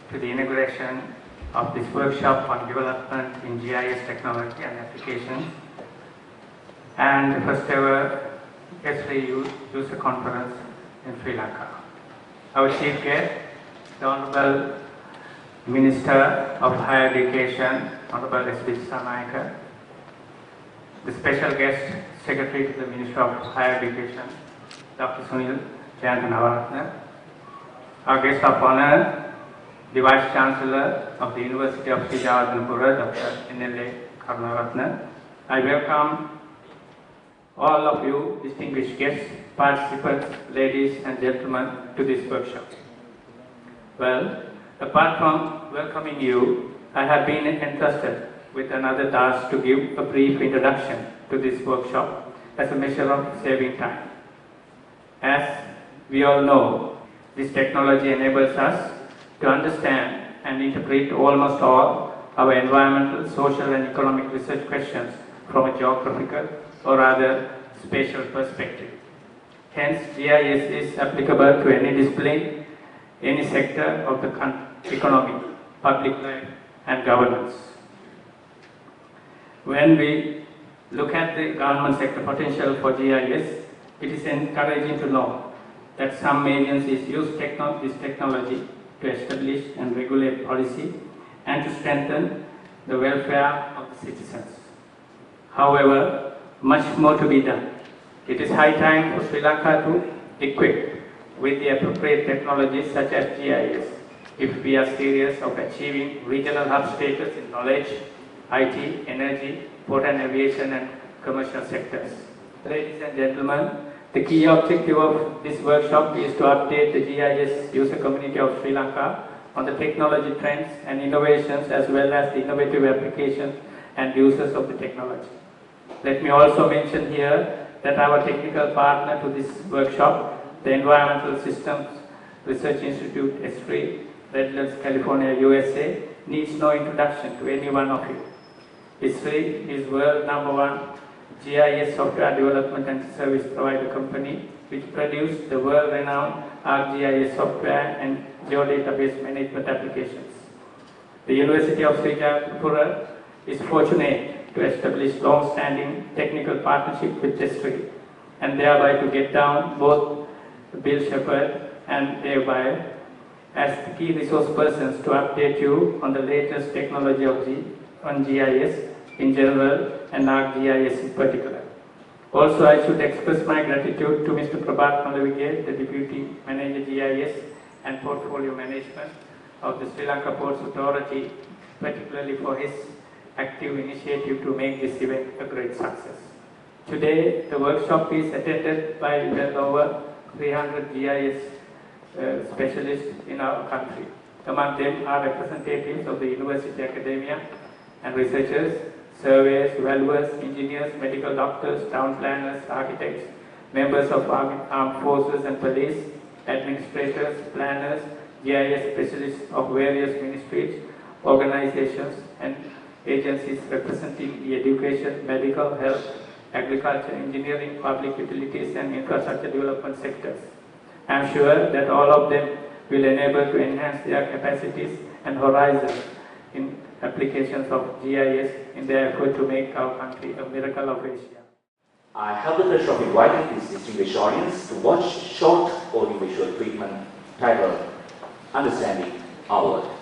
To the inauguration of this workshop on development in GIS technology and applications and the first ever Esri user conference in Sri Lanka. Our chief guest, the Honorable Minister of Higher Education, Honorable Esri, the special guest, Secretary to the Minister of Higher Education, Dr. Sunil Jayanthanavatne, our guest of honor, the Vice Chancellor of the University of Sri Lanka, Dr. N.L.A. Karunaratne. I welcome all of you, distinguished guests, participants, ladies and gentlemen, to this workshop. Well, apart from welcoming you, I have been entrusted with another task to give a brief introduction to this workshop as a measure of saving time. As we all know, this technology enables us to understand and interpret almost all our environmental, social and economic research questions from a geographical or rather spatial perspective. Hence, GIS is applicable to any discipline, any sector of the economy, public life and governance. When we look at the government sector potential for GIS, it is encouraging to know that some agencies use this technology to establish and regulate policy and to strengthen the welfare of the citizens. However, much more to be done. It is high time for Sri Lanka to equip with the appropriate technologies such as GIS if we are serious of achieving regional hub status in knowledge, IT, energy, port and aviation and commercial sectors. Ladies and gentlemen, the key objective of this workshop is to update the GIS user community of Sri Lanka on the technology trends and innovations as well as the innovative applications and uses of the technology. Let me also mention here that our technical partner to this workshop, the Environmental Systems Research Institute, Esri, Redlands, California, USA, needs no introduction to any one of you. Esri is world #1 GIS software development and service provider company which produced the world-renowned ArcGIS software and geodatabase management applications. The University of Sri Lanka is fortunate to establish long-standing technical partnership with Esri and thereby to get down both Bill Shepherd and Dave Weil as the key resource persons to update you on the latest technology on GIS in general and ArcGIS in particular. Also, I should express my gratitude to Mr. Prabhat Malavige, the Deputy Manager GIS and Portfolio Management of the Sri Lanka Ports Authority, particularly for his active initiative to make this event a great success. Today, the workshop is attended by well over 300 GIS specialists in our country. Among them are representatives of the university academia and researchers, surveyors, valuers, engineers, medical doctors, town planners, architects, members of armed forces and police, administrators, planners, GIS specialists of various ministries, organizations and agencies representing the education, medical, health, agriculture, engineering, public utilities, and infrastructure development sectors. I am sure that all of them will enable to enhance their capacities and horizons in applications of GIS in their effort to make our country a miracle of Asia. I have the pleasure of inviting this distinguished audience to watch short audiovisual treatment titled Understanding Our World.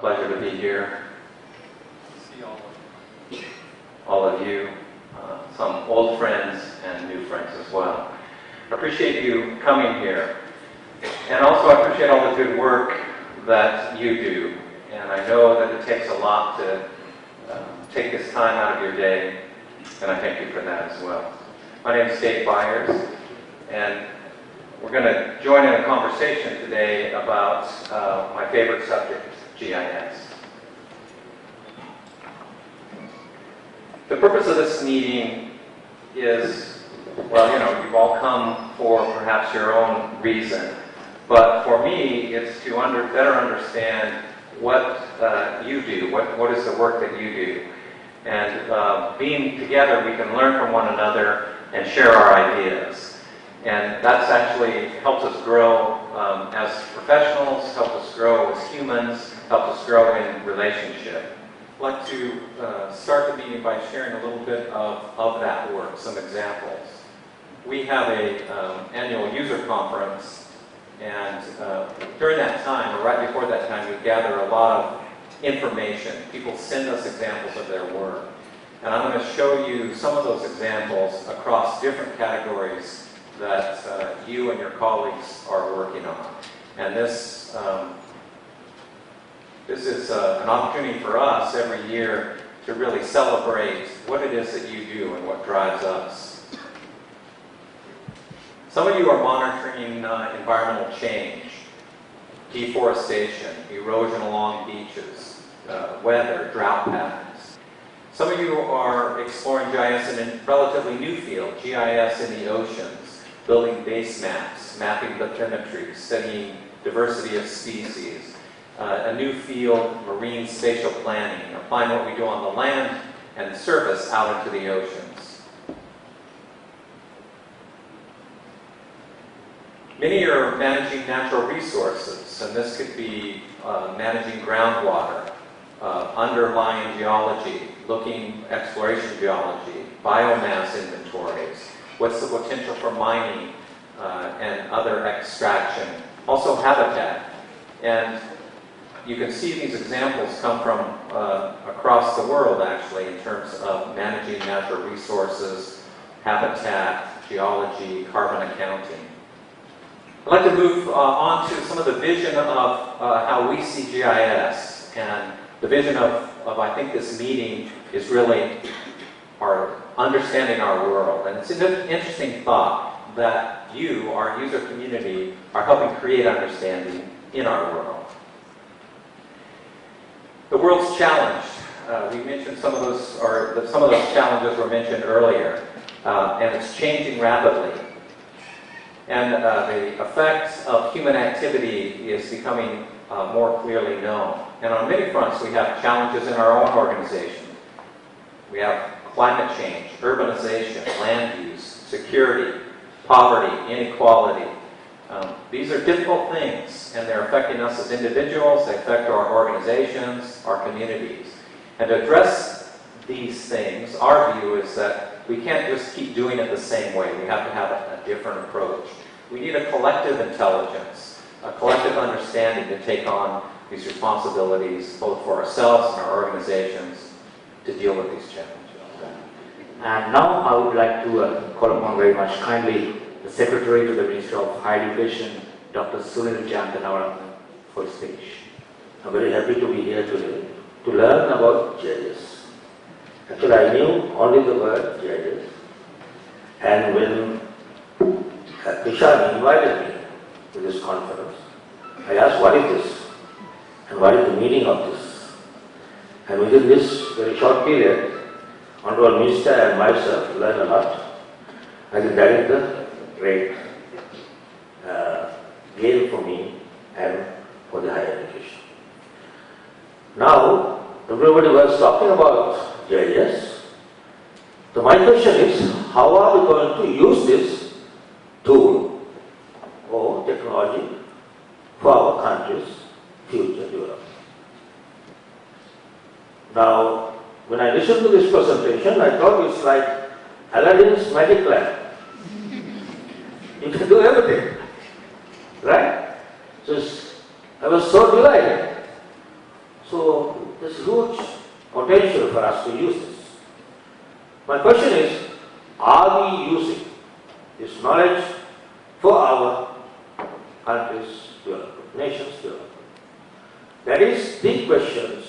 Pleasure to be here. See all of you, some old friends and new friends as well. I appreciate you coming here, and also I appreciate all the good work that you do. And I know that it takes a lot to take this time out of your day, and I thank you for that as well. My name is Dave Byers, and we're going to join in a conversation today about my favorite subject, GIS. The purpose of this meeting is, well, you've all come for perhaps your own reason, but for me, it's to better understand what you do, what is the work that you do. And being together, we can learn from one another and share our ideas. And that's actually helps us grow as professionals, helps us grow as humans, helps us grow in relationship. I'd like to start the meeting by sharing a little bit of that work, some examples. We have an annual user conference, and during that time, or right before that time, we gather a lot of information. People send us examples of their work. And I'm going to show you some of those examples across different categories that you and your colleagues are working on. And this is an opportunity for us every year to really celebrate what it is that you do and what drives us. Some of you are monitoring environmental change, deforestation, erosion along beaches, weather, drought patterns. Some of you are exploring GIS in a relatively new field, GIS in the oceans, building base maps, mapping bathymetry, studying diversity of species. A new field, marine spatial planning, applying what we do on the land and the surface out into the oceans. Many are managing natural resources, and this could be managing groundwater, underlying geology, looking exploration geology, biomass inventories, what's the potential for mining and other extraction, also habitat. And you can see these examples come from across the world, actually, in terms of managing natural resources, habitat, geology, carbon accounting. I'd like to move on to some of the vision of how we see GIS. And the vision of I think, this meeting is really our understanding our world. And it's an interesting thought that you, our user community, are helping create understanding in our world. The world's challenged. We mentioned some of those, or some of those challenges were mentioned earlier, and it's changing rapidly. And the effects of human activity is becoming more clearly known. And on many fronts, we have challenges in our own organization. We have climate change, urbanization, land use, security, poverty, inequality. These are difficult things, and they're affecting us as individuals, they affect our organizations, our communities. And to address these things, our view is that we can't just keep doing it the same way. We have to have a different approach. We need a collective intelligence, a collective understanding to take on these responsibilities, both for ourselves and our organizations, to deal with these challenges. And now I would like to call upon very much kindly the Secretary to the Ministry of Higher Education, Dr. Sunil Jantanavaran, for speech. I'm very happy to be here today to learn about GIS. Actually, I knew only the word GIS, and when Kishan invited me to this conference, I asked, what is this? And what is the meaning of this? And within this very short period, Honorable Minister and myself learned a lot. I think that is the great gain for me and for the higher education. Now, everybody was talking about GIS. So my question is, how are we going to use this tool or technology for our country's future development? Now, when I listened to this presentation, I thought it's like Aladdin's magic lamp. You can do everything, right? So I was so delighted. So there's huge potential for us to use this. My question is, are we using this knowledge for our country's development, nation's development? That is the questions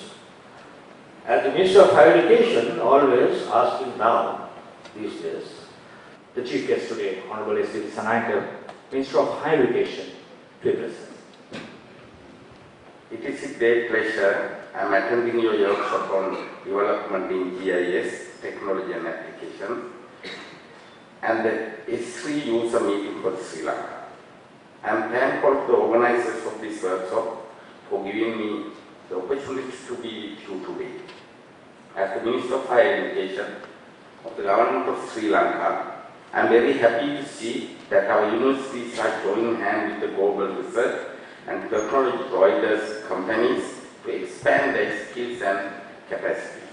as the Minister of Higher Education always asking now these days. The Chief Guest today, Honorable Esri Minister of Higher Education, to address us. It is a great pleasure. I am attending your workshop on development in GIS, technology and application, and the Esri user meeting for Sri Lanka. I am thankful to the organizers of this workshop for giving me the opportunity to be with you today. As the Minister of Higher Education of the Government of Sri Lanka, I am very happy to see that our universities are joining hands with the global research and technology providers companies to expand their skills and capacities.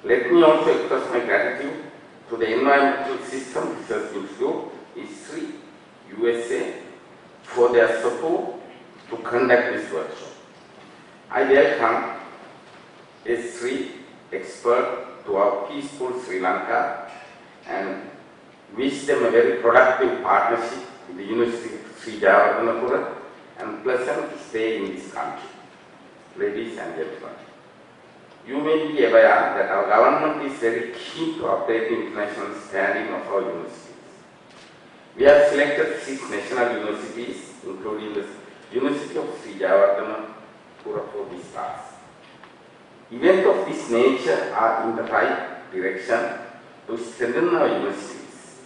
Let me also express my gratitude to the Environmental System Research Institute, Esri, USA, for their support to conduct this workshop. I welcome Esri expert to our peaceful Sri Lanka and wish them a very productive partnership with the University of Sri Jayawardenepura and pleasant stay in this country. Ladies and gentlemen, you may be aware that our government is very keen to update the international standing of our universities. We have selected 6 national universities, including the University of Sri Jayawardenepura for this task. Events of this nature are in the right direction to strengthen our universities.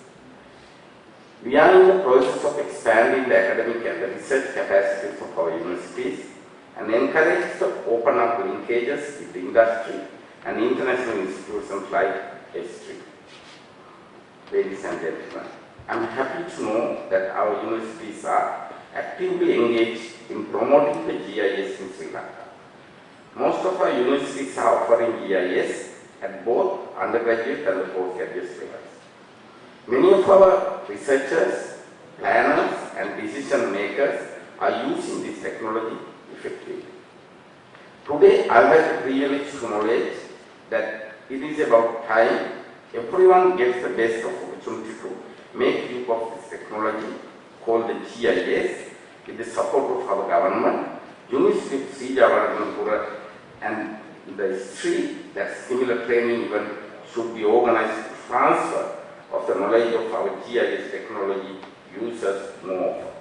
We are in the process of expanding the academic and the research capacities of our universities and encourage to open up linkages with the industry and international institutions like Esri. Ladies and gentlemen, I am happy to know that our universities are actively engaged in promoting the GIS in Sri Lanka. Most of our universities are offering GIS at both undergraduate and the postgraduate levels. Many of our researchers, planners and decision makers are using this technology effectively. Today I have the privilege to knowledge that it is about time everyone gets the best of opportunity to make use of this technology called the GIS with the support of our government, University of Sri Jayawardenepura, and the Esri, that similar training event should be organized to transfer of the knowledge of our GIS technology users more.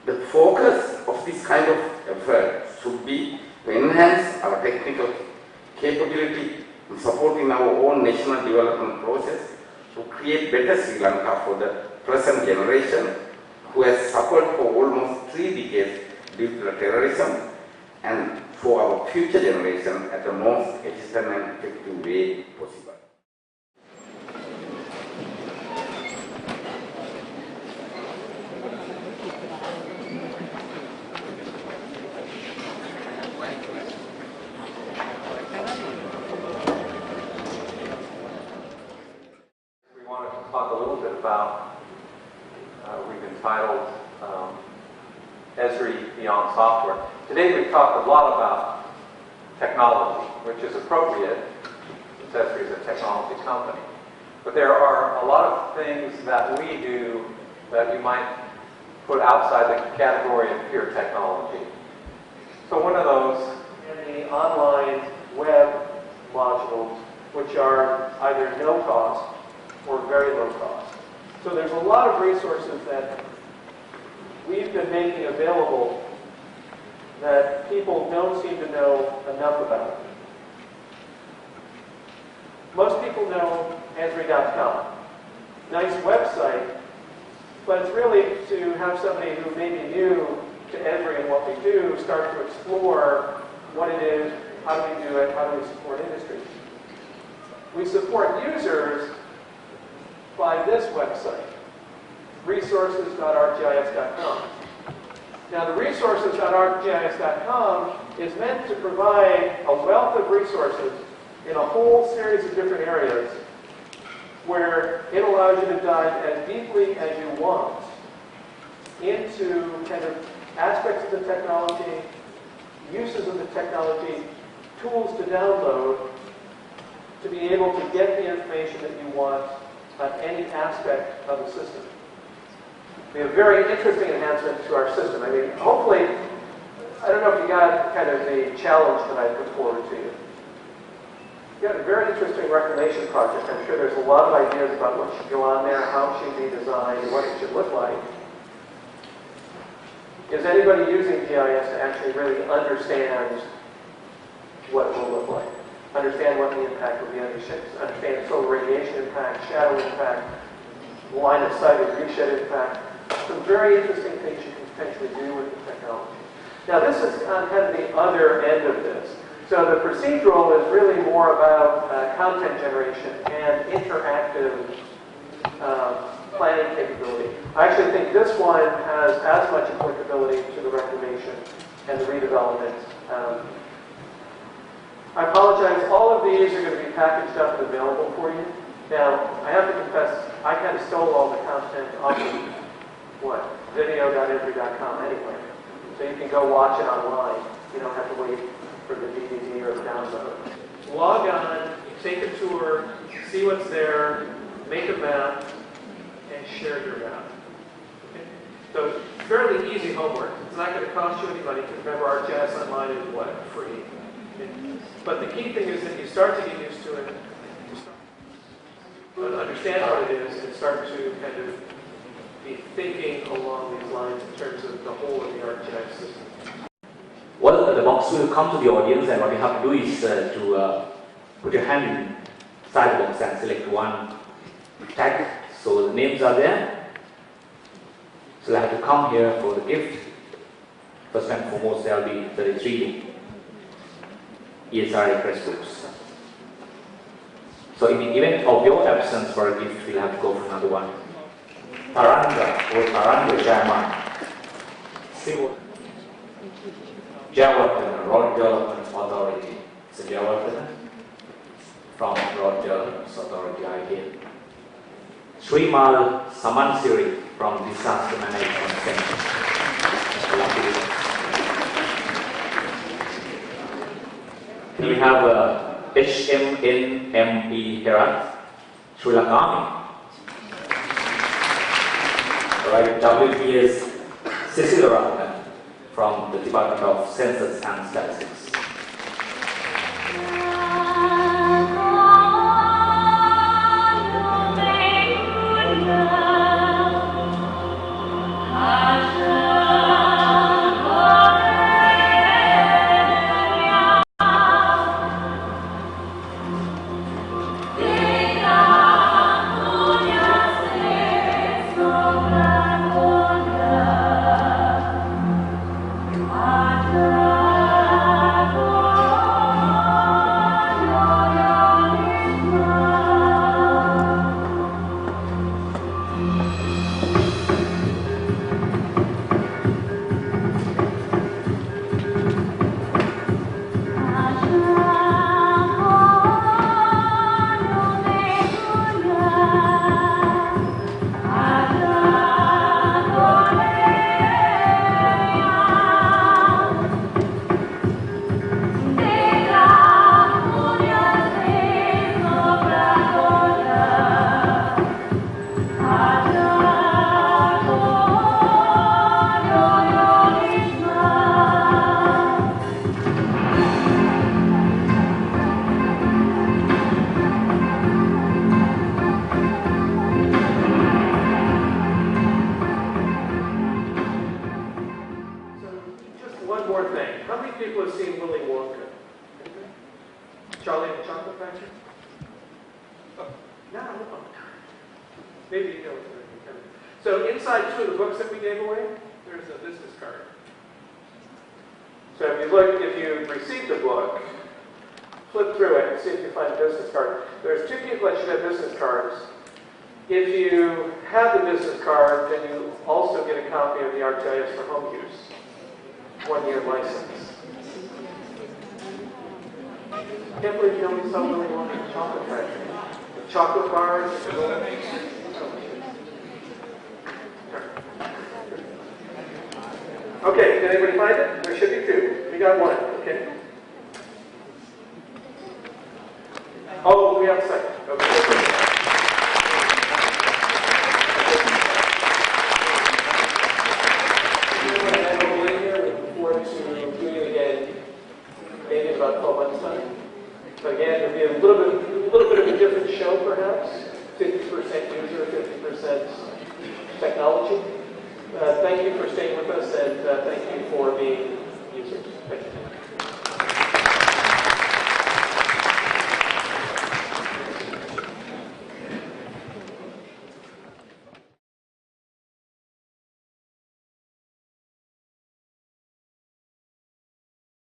The focus of this kind of effort should be to enhance our technical capability in supporting our own national development process to create better Sri Lanka for the present generation who has suffered for almost 3 decades due to the terrorism, and for our future generation at the most efficient and effective way possible. We wanted to talk a little bit about, we've entitled Esri Beyond Software. Today we've talked a lot about technology, which is appropriate, since Esri is a technology company. But there are a lot of things that we do that you might put outside the category of pure technology. So one of those in the online web modules, which are either no cost or very low cost. So there's a lot of resources that we've been making available that people don't seem to know enough about. Most people know Esri.com. Nice website, but it's really to have somebody who may be new to Esri and what we do start to explore what it is, how do we do it, how do we support industry. We support users by this website, resources.arcgis.com. Now the resources.arcgis.com is meant to provide a wealth of resources in a whole series of different areas where it allows you to dive as deeply as you want into kind of aspects of the technology, uses of the technology, tools to download to be able to get the information that you want on any aspect of the system. We have very interesting enhancements to our system. I mean, hopefully, I don't know if you got kind of the challenge that I put forward to you. You got a very interesting reclamation project. I'm sure there's a lot of ideas about what should go on there, how it should be designed, what it should look like. Is anybody using GIS to actually really understand what it will look like? Understand what the impact will be on your ships, understand solar radiation impact, shadow impact, line of sight and reshed impact. Some very interesting things you can potentially do with the technology. Now this is on kind of the other end of this. So the procedural is really more about content generation and interactive planning capability. I actually think this one has as much applicability to the reclamation and the redevelopment. I apologize, all of these are going to be packaged up and available for you. Now, I have to confess, I kind of stole all the content off of video.esri.com anyway. So you can go watch it online. You don't have to wait for the DVD or the download. Log on, take a tour, see what's there, make a map, and share your map. Okay? So fairly easy homework. It's not going to cost you any money because remember ArcGIS Online is what? Free. Okay? But the key thing is that you start to get used to it, understand what it is, and start to kind of be thinking along these lines in terms of the whole of the ArcGIS system. Well, the box will come to the audience, and what you have to do is to put your hand inside the box and select one tag. So the names are there. So you have to come here for the gift. First and foremost, there will be 33 ESR request books. So in the event of your absence for a gift, we'll have to go for another one. Taranga or Taranga Jama. Jawatan, Road Development Authority. So Jawatan from Road Development Authority idea. Srimal Samansiri from Disaster Management Center. We have HMNME Herat, Sri Lanka. Right, WPS Cecilia from the Department of Census and Statistics. Ah have seen Willy Wonka? Charlie and the Chocolate Factory? Oh, no. Maybe you know it's going to be coming. So inside 2 of the books that we gave away, there's a business card. So if you received a book, flip through it and see if you find a business card. There's 2 people that should have business cards. If you have the business card, then you also get a copy of the ArcGIS for home use. 1-year license. I can't believe you only saw Willy Wonka and the Chocolate Factory. The chocolate bars. Okay, did anybody find it? There should be 2. We got 1, okay? Oh, we have a second. Okay. Maybe in about 12 months' time. But again, it'll be a little bit of a different show, perhaps. 50% user, 50% technology. Thank you for staying with us, and thank you for being users. Thank you.